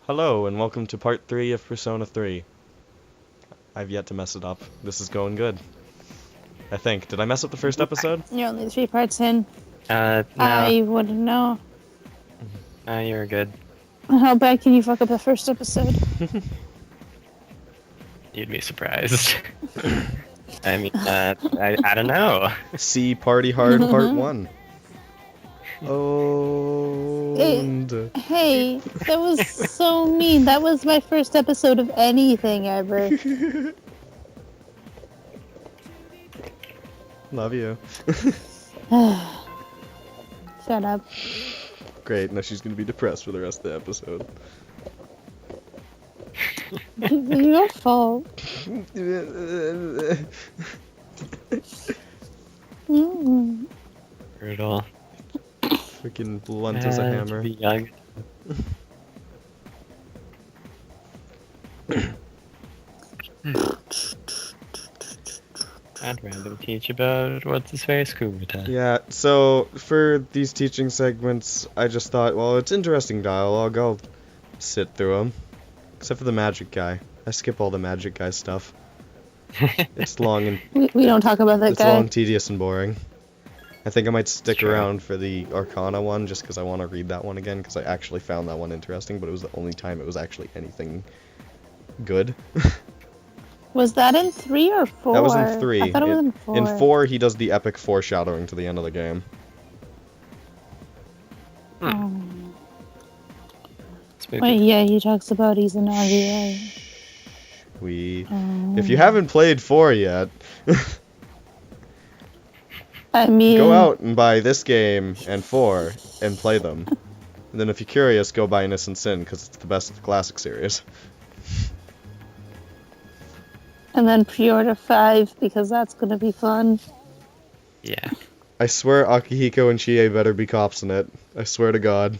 Hello, and welcome to part 3 of Persona 3. I've yet to mess it up. This is going good. I think. Did I mess up the first episode? You're only 3 parts in. No. I wouldn't know. No, you're good. How bad can you fuck up the first episode? You'd be surprised. I mean, I don't know. See Party Hard Part 1. Oh. Hey, that was so mean. That was my first episode of anything ever. Love you. Shut up. Great, now she's gonna be depressed for the rest of the episode. Your fault. Brutal. Freaking blunt as a To hammer. be young. I'd rather teach about what's his face, Kubota. Yeah, so for these teaching segments, I just thought, well, it's interesting dialogue. I'll sit through them. Except for the magic guy. I skip all the magic guy stuff. It's long and We don't talk about that it's guy. long, tedious, and boring. I think I might stick True. around for the Arcana one just because I want to read that one again because I actually found that one interesting, but it was the only time it was actually anything good. Was that in 3 or 4? That was in 3. I thought it was in 4. In 4, he does the epic foreshadowing to the end of the game. Oh. Spooky. Wait, yeah, he talks about he's an RVA. If you haven't played 4 yet, I mean, go out and buy this game and 4 and play them. And then if you're curious, go buy Innocent Sin because it's the best classic series. and then pre-order 5 because that's gonna be fun. Yeah. I swear Akihiko and Chie better be cops in it. I swear to God.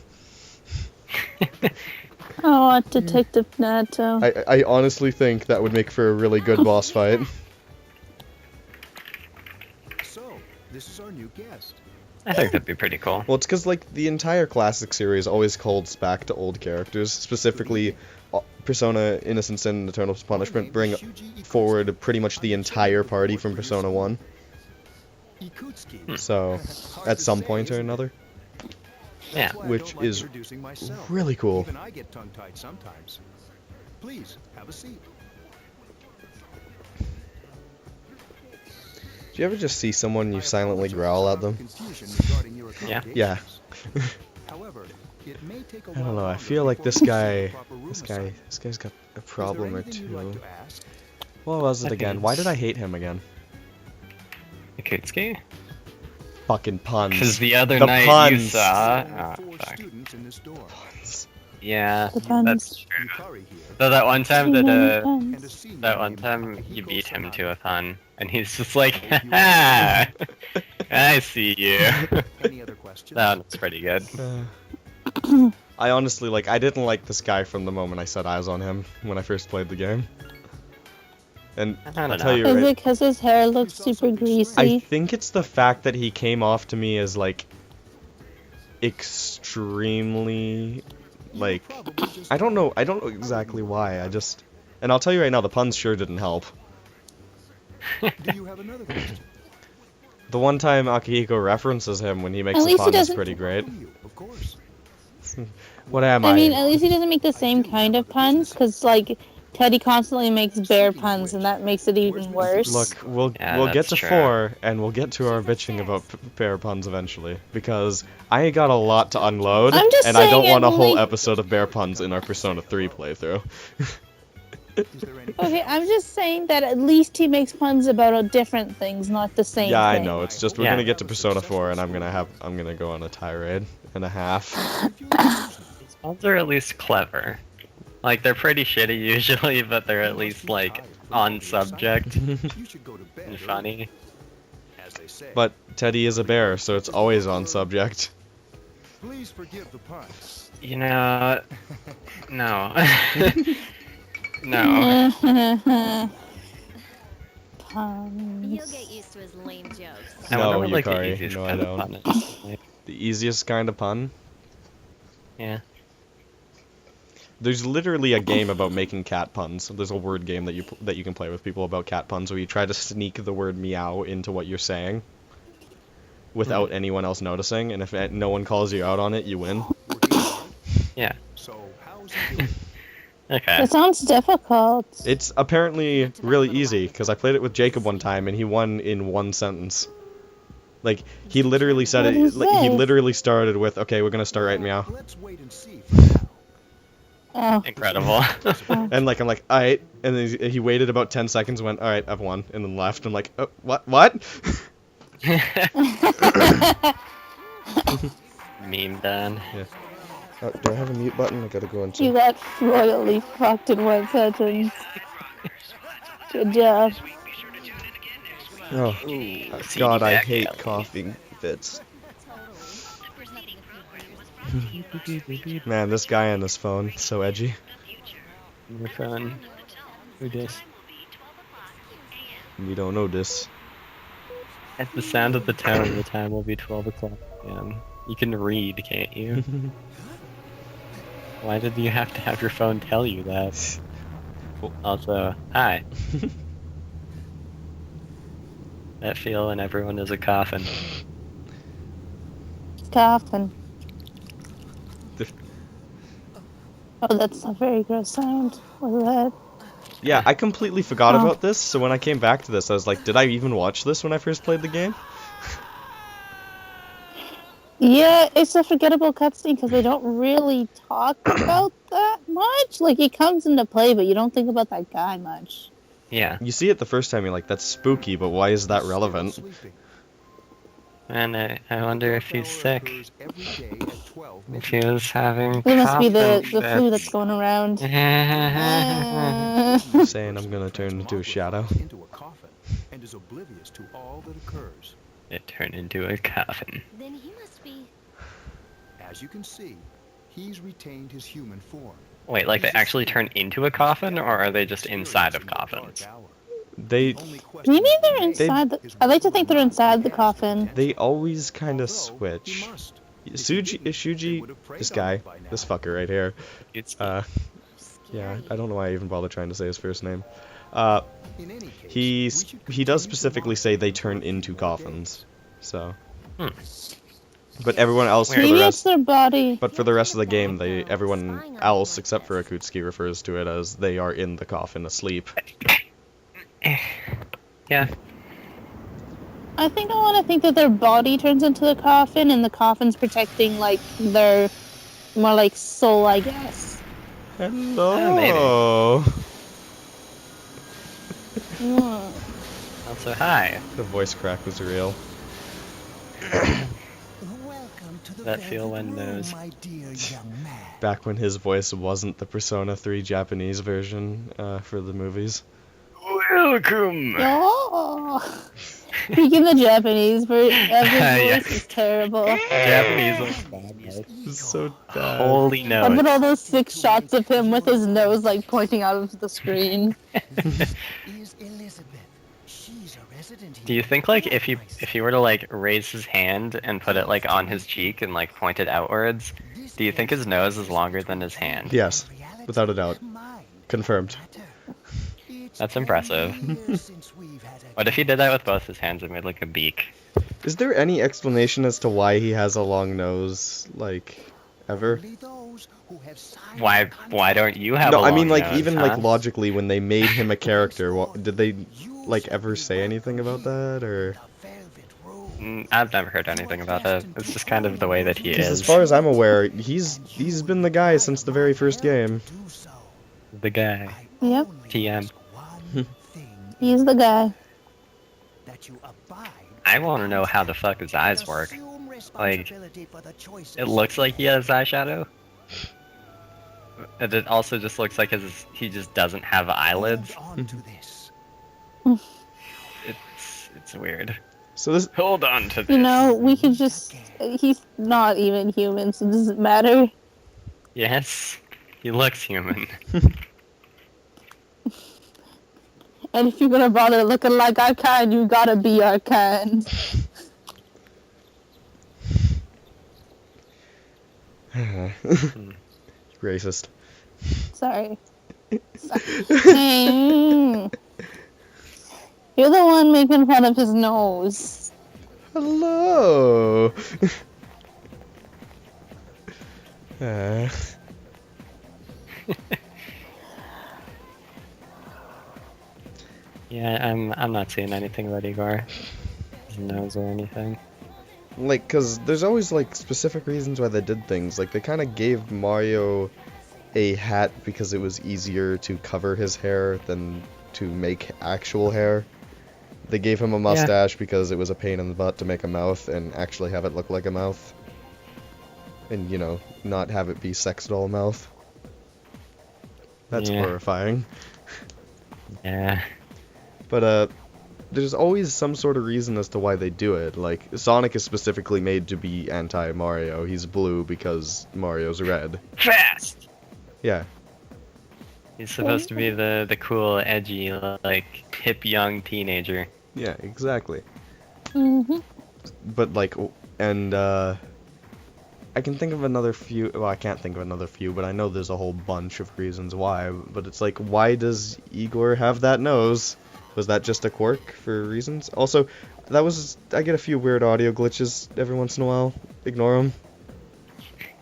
I want Detective Nato. I honestly think that would make for a really good boss fight. So, this is our new guest. I think that'd be pretty cool. Well, it's because, like, the entire classic series always calls back to old characters. Specifically, Persona, Innocent Sin, and Eternal Punishment bring forward pretty much the entire party from Persona 1. Ikutsuki. So, at some point or another. Yeah. That's why I Which don't like is introducing myself. really cool. Even I get tongue-tied sometimes. Please, have a seat. Do you ever just see someone you silently growl at them? Yeah. Yeah. However, it may take a I don't while know, I longer feel like before this we guy, receive proper room assignment. this guy's got a Is there problem or anything you'd like two. to ask? What was it I again? think Why did it's- I hate him again? Ikutsuki? Fucking Because puns. the other The night you puns. saw... There are Oh, 4 fuck. students in this dorm. Yeah, The puns. that's true. Yukari here, Though that one time that, and a senior that one named time you Akihiko beat him Sanada. to a pun, and he's just like, ha I see you. Any other questions? That one's pretty good. I honestly, like, I didn't like this guy from the moment I set eyes on him when I first played the game. And I don't I'll tell know. you Is right, it because his hair looks super greasy? I think it's the fact that he came off to me as, like, extremely, like, I don't know exactly why, I just, and I'll tell you right now, the puns sure didn't help. Do you have another question? The one time Akihiko references him when he makes At a least he pun is doesn't- pretty great. Of course. What am I mean, at least he doesn't make the same kind of puns, because, like, Teddy constantly makes bear puns, and that makes it even worse. Look, we'll Yeah, get that's to true. 4, and we'll get to our bitching about bear puns eventually, because I got a lot to unload, I'm just and I don't saying want a at whole least- episode of bear puns in our Persona 3 playthrough. Is there any Okay, I'm just saying that at least he makes puns about different things, not the same Yeah, I thing. know. It's just we're Yeah. gonna get to Persona 4, and I'm gonna go on a tirade and a half. These puns are at least clever. Like, they're pretty shitty usually, but they're at least, like, on subject You should go to bed and early, funny. as they say. But Teddy is a bear, so it's always on subject. Please forgive the puns. You know... No. No. Puns. You'll get used to his lame jokes. I No, wonder what, like, the Yukari, easiest no, I kind of don't. pun is. Like, The easiest kind of pun. yeah. There's literally a game about making cat puns. There's a word game that you can play with people about cat puns where you try to sneak the word meow into what you're saying without anyone else noticing, and if no one calls you out on it, you win. Working hard? Yeah. So how's he doing? Okay. It sounds difficult. It's apparently really easy because I played it with Jacob one time and he won in one sentence. Like he literally said What it. is Like, he this? literally started with, "Okay, we're gonna start right meow," Let's wait and see for now. Oh. Incredible. and like I'm like, "All right," and then he waited about 10 seconds, and went, "All right, I've won," and then left. I'm like, "Oh, what?" Meme done. Oh, do I have a mute button? I gotta go into. You got royally fucked in one sentence. Good job. Oh, God, I hate coughing fits. Man, this guy on his phone, so edgy. Your phone. Who dis? We don't know this. At the sound of the tone, the time will be 12 o'clock p.m. You can read, can't you? Why did you have to have your phone tell you that? Also, hi. That feel and everyone is a coffin. Coffin. Oh, that's a very gross sound. What's that? Yeah, I completely forgot Oh. about this, so when I came back to this, I was like, did I even watch this when I first played the game? Yeah, it's a forgettable cutscene because they don't really talk about that much. Like, it comes into play, but you don't think about that guy much. Yeah, You see it the first time, you're like, that's spooky, but why is that relevant? Sleeping. and I wonder if he's sick. Occurs every day at 12 If he was having It must be the coffin flu that's going around. fits. I'm saying I'm gonna turn into a shadow. Into a coffin and is oblivious to all that occurs. It turned into a coffin. Then he must be. As you can see, he's retained his human form. Wait, like they actually turn into a coffin, or are they just inside of coffins? They Maybe they're inside the... I like to think they're inside the coffin. they always kind of switch. Shuji, this guy, this fucker right here. It's Yeah, I don't know why I even bother trying to say his first name. He does specifically say they turn into coffins, so. Hmm. But everyone else for the Maybe it's rest, their body. but for the rest of the game, everyone else except for Akutsuki refers to it as they are in the coffin asleep. yeah. I think I want to think that their body turns into the coffin, and the coffin's protecting, like, their more like soul, I guess. Hello. Hmm. Also, hi. The voice crack was real. That feel when knows. Back when his voice wasn't the Persona 3 Japanese version for the movies. Welcome. Oh. Speaking the Japanese, every voice Yeah. is terrible. Japanese looks bad. It's so bad. Holy I no. put all those 6 shots of him with his nose like pointing out of the screen. Is Elizabeth. She's a resident Do you think like if he were to like raise his hand and put it like on his cheek and like point it outwards, do you think his nose is longer than his hand? Yes, without a doubt. Confirmed. That's impressive. What if he did that with both his hands and made like a beak? Is there any explanation as to why he has a long nose, like, ever? Why don't you have a No, I long mean, like, nose, even, huh? like, logically, when they made him a character, did they, like, ever say anything about that, or? I've never heard anything about that. It's just kind of the way that he 'Cause is. as far as I'm aware, he's been the guy since the very first game. The guy. Yep, TM. he's the guy. I want to know how the fuck his eyes work. Like, it looks like he has eyeshadow. And it also just looks like he just doesn't have eyelids. It's weird. So this, Hold on to this. You know, we could just... He's not even human, so it doesn't matter. Yes, he looks human. And if you're gonna bother looking like our kind, you gotta be our kind. racist. Sorry. Mm. You're the one making fun of his nose. Hello. uh, Yeah, I'm not seeing anything about Igor. His nose or anything. like, cause there's always like specific reasons why they did things. Like they kind of gave Mario a hat because it was easier to cover his hair than to make actual hair. They gave him a mustache because it was a pain in the butt to make a mouth and actually have it look like a mouth. And, you know, not have it be sex doll mouth. That's Yeah. horrifying. Yeah. But, there's always some sort of reason as to why they do it. Like, Sonic is specifically made to be anti-Mario. He's blue because Mario's red. Fast! Yeah. He's supposed to be the cool, edgy, like, hip young teenager. Yeah, exactly. Mm-hmm. But, like, and, I can think of another few, well, I can't think of another few, but I know there's a whole bunch of reasons why, but it's like, why does Igor have that nose? Was that just a quirk for reasons? Also, I get a few weird audio glitches every once in a while. Ignore them.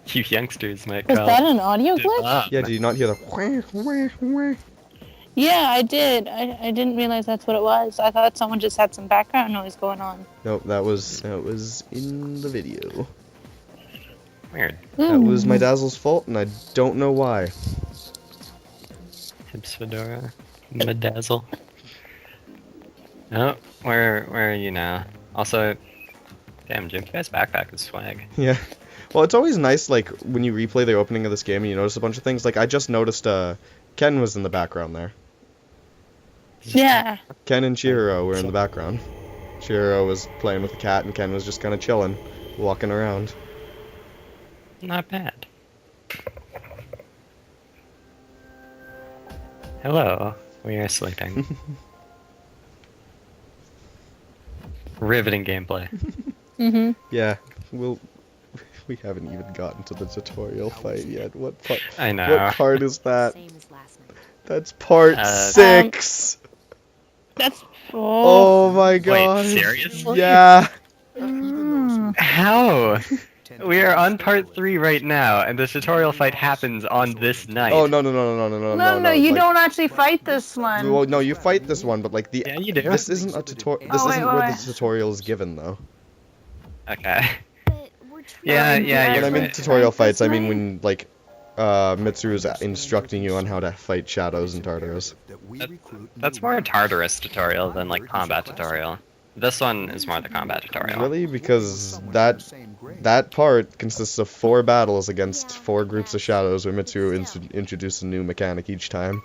You youngsters might Was call that an audio glitch? up. Yeah, did you not hear the Yeah, I did. I didn't realize that's what it was. I thought someone just had some background noise going on. Nope, that was in the video. Weird. That was my Dazzle's fault, and I don't know why. Tips Fedora. Medazzle. Oh, where are you now? Also, damn, Jim, guy's backpack is swag. Yeah. Well, it's always nice, like, when you replay the opening of this game and you notice a bunch of things. Like, I just noticed, Ken was in the background there. Yeah. Ken and Chihiro were in the background. Chihiro was playing with the cat, and Ken was just kind of chilling, walking around. Not bad. Hello, we are sleeping. Riveting gameplay. Mm-hmm. Yeah, we haven't even gotten to the tutorial fight yet. What part? I know. What part is that? Same as last night. That's part 6. That's. Oh my god. seriously? Yeah. How? We are on part 3 right now, and the tutorial fight happens on this night. Oh no. No, you like, don't actually fight this one. Well, no, you fight this one, but like the Yeah, you do. this isn't a tutorial. This Oh, wait, isn't where wait. the tutorial is given though. Okay. But we're Yeah, yeah, When you're I mean right. tutorial fights, I mean Right. when like Mitsuru's instructing you on how to fight shadows and Tartarus. That's more a Tartarus tutorial than like combat tutorial. This one is more the combat tutorial. Really? Because that part consists of 4 battles against 4 groups of shadows, where Mitsuru introduces a new mechanic each time.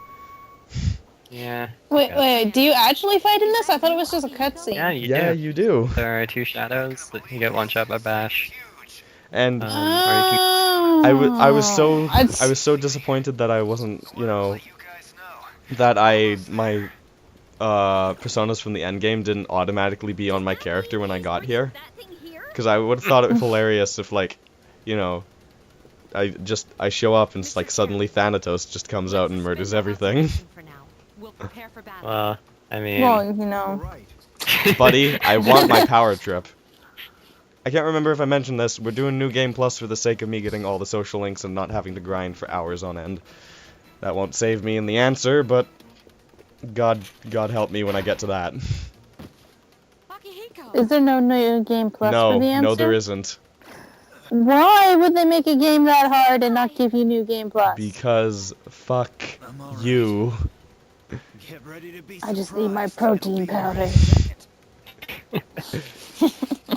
Yeah. Wait, do you actually fight in this? I thought it was just a cutscene. Yeah, you Yeah, do. you do. There are 2 shadows that you get one shot by Bash. And Or you can Oh. I was I'd- so disappointed that I wasn't, you know, that my personas from the end game didn't automatically be on my character when I got here. That thing here? Because I would have thought it was hilarious if, like, you know, I show up and it's like suddenly Thanatos just comes out and murders everything. For now. We'll prepare for battle. Well, I mean, Well, you know. Buddy, I want my power trip. I can't remember if I mentioned this. We're doing New Game Plus for the sake of me getting all the social links and not having to grind for hours on end. That won't save me in the answer, but God help me when I get to that. Akihiko! Is there no new game plus No, for the answer? no, there isn't. Why would they make a game that hard and not give you new game plus? Because fuck you. Get ready to be I just need my surprised. protein It'll be powder. a second.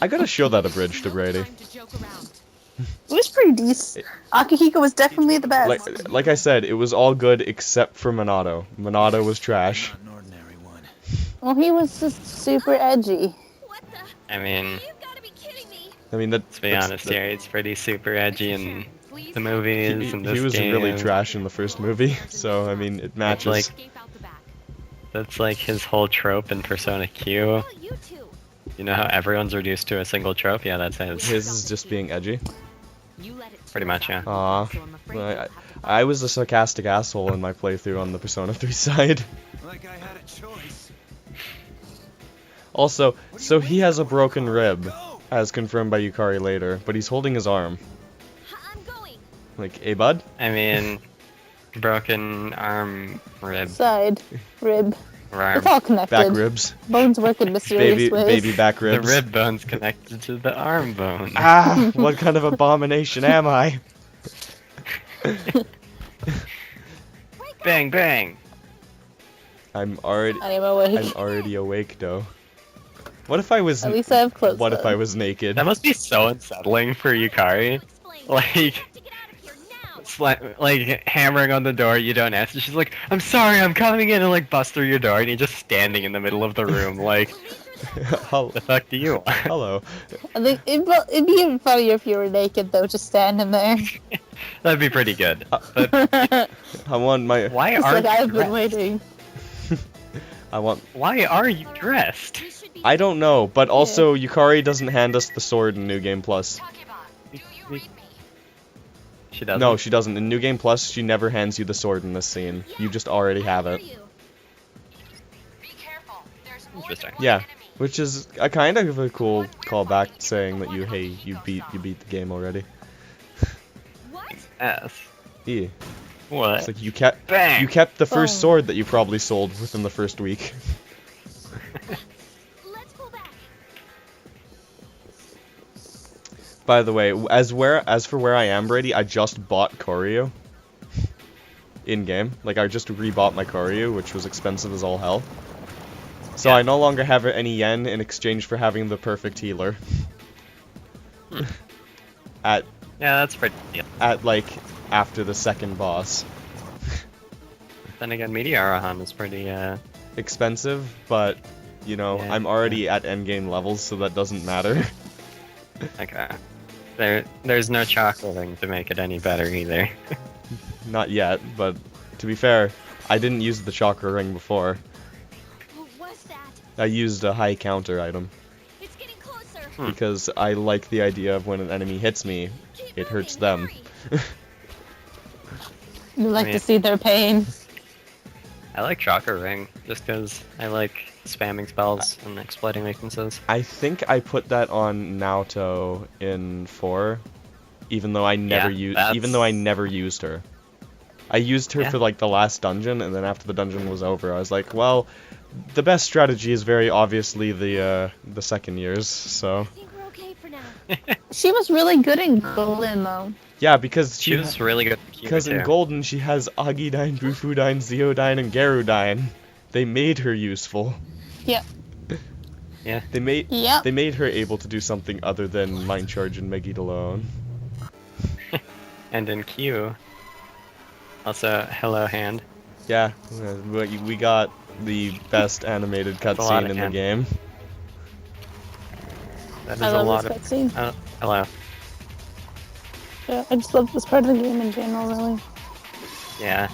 I gotta show that abridged to Brady. Time to joke around. It was pretty decent. Akihiko was definitely the best. Like I said, it was all good except for Monado. Monado was trash. Not an ordinary one. Well, he was just super edgy. What the? I mean, You've got to be kidding me. I mean, let's be honest here, he's pretty super edgy in Please the movies He, and this he was game. really trash in the first movie, so I mean, it matches. like- escape out the back. That's like his whole trope in Persona Q. Oh, you two. You know how everyone's reduced to a single trope? Yeah, that's his. His is just being edgy. You let it Pretty much, yeah. Aw. So I'm afraid Well, you'll have to I was a sarcastic asshole in my playthrough on the Persona 3 side. Like I had a choice. Also, so he has a broken rib, as confirmed by Yukari later, but he's holding his arm. I'm going. Like, hey bud? I mean, broken arm, rib, Side, rib. arm. It's all connected. Back ribs. Bones work in mysterious ways. Baby back The ribs. rib bone's connected to the arm bone. Ah, what kind of abomination am I? Bang, bang. I'm already I'm awake. I'm already awake though. What if I was At least I have clothes. what if on. I was naked? That must be so unsettling for Yukari. Explain. Like, I have to get out of here now. like hammering on the door, you don't answer. She's like, "I'm sorry, I'm coming in," and like bust through your door, and you're just standing in the middle of the room, like, Hel- the fuck do you want? Hello. I think it'd be even funnier if you were naked though, just standing there. That'd be pretty good. But I want my why It's are like you I've been dressed? waiting. Why are you dressed? We should be I don't know, but also Yukari doesn't hand us the sword in New Game Plus. Takeba, do you read me? She doesn't. No, she doesn't. In New Game Plus, she never hands you the sword in this scene. You just already have it. Be careful. There's more Interesting. than one Yeah, enemy. which is a kind of a cool callback saying that you beat the game already. What? Yes. Yeah. What? It's like you kept Bang. the first Boom. sword that you probably sold within the first week. Let's pull back. By the way, as for where I am, Brady, I just bought Koryu in game. Like I just rebought my Koryu, which was expensive as all hell. So Yeah. I no longer have any yen in exchange for having the perfect healer. at Yeah, that's pretty. Yeah. like after the second boss. Then again, Meteorohan is pretty. Expensive, but you know, Yeah, I'm already at endgame levels, so that doesn't matter. Okay. There's no chocolating to make it any better either. Not yet, but to be fair, I didn't use the chakra ring before. What was that? I used a high counter item It's getting closer. because I like the idea of when an enemy hits me, Keep it hurts moving, them. hurry. You like mean- to see their pain. I like Chakra Ring just because I like spamming spells and exploiting weaknesses. I think I put that on Naoto in 4, even though I never Yeah, even though I never used her. I used her Yeah. for like the last dungeon, and then after the dungeon was over, I was like, well, the best strategy is very obviously the second years. So I think we're okay for now. She was really good in Golden though. yeah, because She was really good. because in Golden she has Agidine, Bufudine, Zeodine, and Garudine. They made her useful. Yep. Yeah. They made Yep. they made her able to do something other than Mind Charge and Megid alone. And in Q. Also, Hello Hand. Yeah, we got the best animated a lot cutscene of in the hand. game. That is I a love lot this of. cutscene. Hello. Yeah, I just love this part of the game in general, really. Yeah.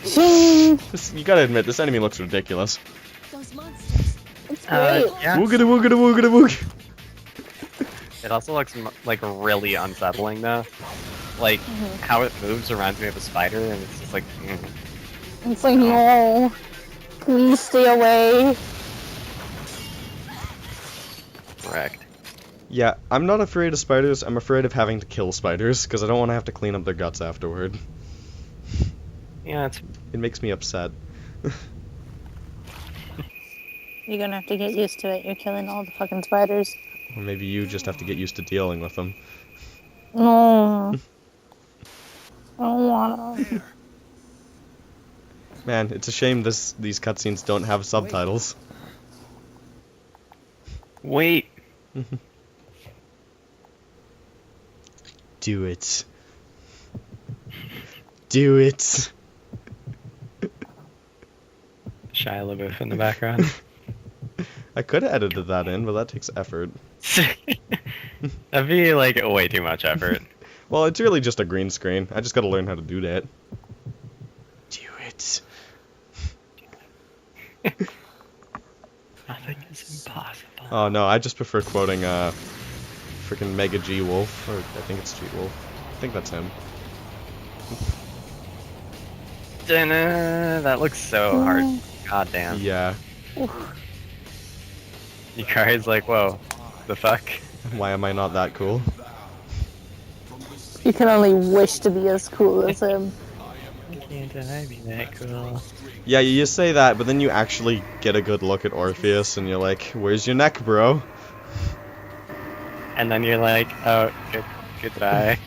You gotta admit, this enemy looks ridiculous. Those monsters. It's great. Yeah. Woogada woogada woogada woog. It also looks like really unsettling though. Like how it moves reminds me of a spider, and it's just like. It's like, no. Please stay away. Correct. Yeah, I'm not afraid of spiders. I'm afraid of having to kill spiders because I don't want to have to clean up their guts afterward. Yeah, it's It makes me upset. You're gonna have to get used to it. You're killing all the fucking spiders. Or maybe you just have to get used to dealing with them. No. I don't wanna. Man, it's a shame these cutscenes don't have subtitles. wait. Do it. Do it. Shia LaBeouf in the background. I could have edited that in, but that takes effort. That'd be like way too much effort. Well, it's really just a green screen. I just gotta learn how to do that. Do it. Nothing is impossible. Oh no, I just prefer quoting freaking Mega G Wolf, or I think it's G Wolf. I think that's him. That looks so hard. God damn. Yeah. Yukari's like, whoa, the fuck? Why am I not that cool? You can only wish to be as cool as him. Can't I be that cool? Yeah, you say that, but then you actually get a good look at Orpheus, and you're like, "Where's your neck, bro?" And then you're like, oh, goodbye.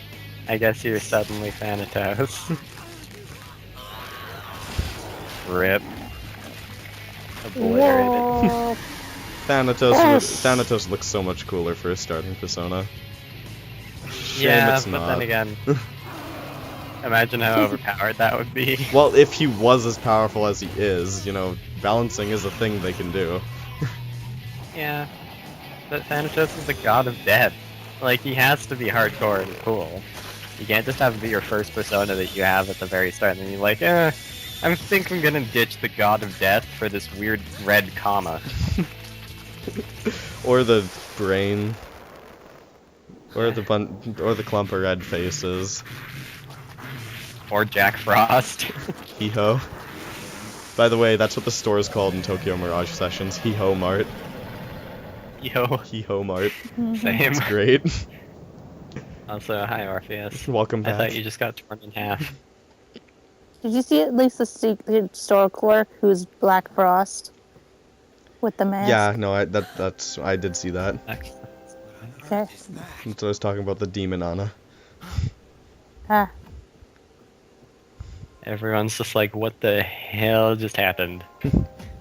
I guess you're suddenly Thanatos. Rip. Obliterated. Whoa. Thanatos looks so much cooler for a starting persona. Shame Yeah, it's but not. then again, imagine how overpowered that would be. Well, if he was as powerful as he is, you know, balancing is a thing they can do. Yeah, but Thanatos is the god of death. Like, he has to be hardcore and cool. You can't just have it be your first persona that you have at the very start, and then you're like, I think I'm gonna ditch the god of death for this weird red comma. Or the brain. Or the clump of red faces. Or Jack Frost. Hee-ho. By the way, that's what the store is called in Tokyo Mirage Sessions. Hee-ho Mart. Yo, Hee-ho Mart. same. It's great. Also, hi Orpheus. Welcome I back. thought you just got torn in half. Did you see at least the secret store clerk who's Black Frost? With the mask? Yeah, no, I did see that. Okay. That's what I was talking about, the demon Anna. Ah. Everyone's just like, what the hell just happened?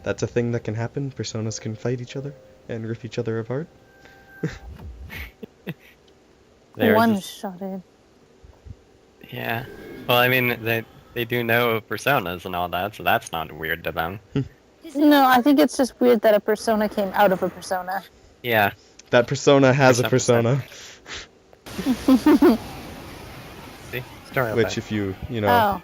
That's a thing that can happen. Personas can fight each other and rip each other apart. They're One just- shot in. Yeah. Well, I mean, they do know personas and all that, so that's not weird to them. No, I think it's just weird that a persona came out of a persona. Yeah. That persona has a For persona, See? Story which if you know... Oh.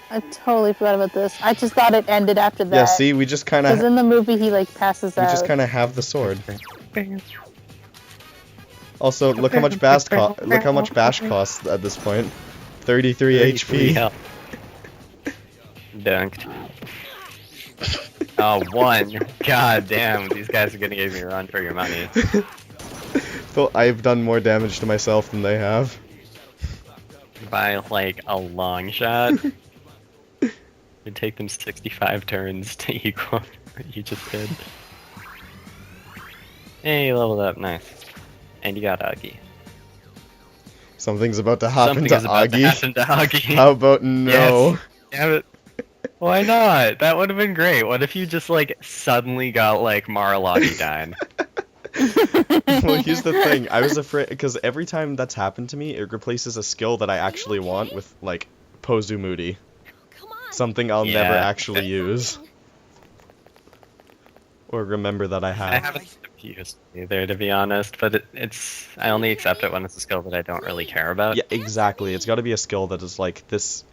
I totally forgot about this. I just thought it ended after that. Yeah, see, we just kind Because of in the movie he like passes out. have the sword. Also, look how much Bash costs at this point. 33 HP. Yeah. Dunked. Oh, one. God damn, these guys are gonna give me a run for your money. So I've done more damage to myself than they have. By like a long shot. It'd take them 65 turns to equal what you just did. Hey, you leveled up, nice. And you got Augie. Something's about to happen Something to is about to Augie. happen to Augie. How about no? Yes. Damn it. Why not? That would have been great. What if you just like suddenly got like Maralagi died? Well, here's the thing. I was afraid because every time that's happened to me, it replaces a skill that I actually want with like Pozu Moody, Come on. something I'll Yeah. never actually use or remember that I I have. haven't used either, to be honest, but it's I only accept it when it's a skill that I don't really care about. Yeah, exactly. It's got to be a skill that is like this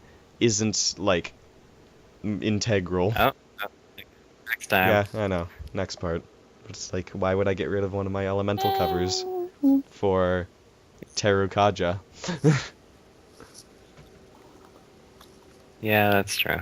isn't like integral. Oh, next time. Yeah, I know. Next part. But it's like, why would I get rid of one of my elemental covers for Terukaja? Yeah, that's true.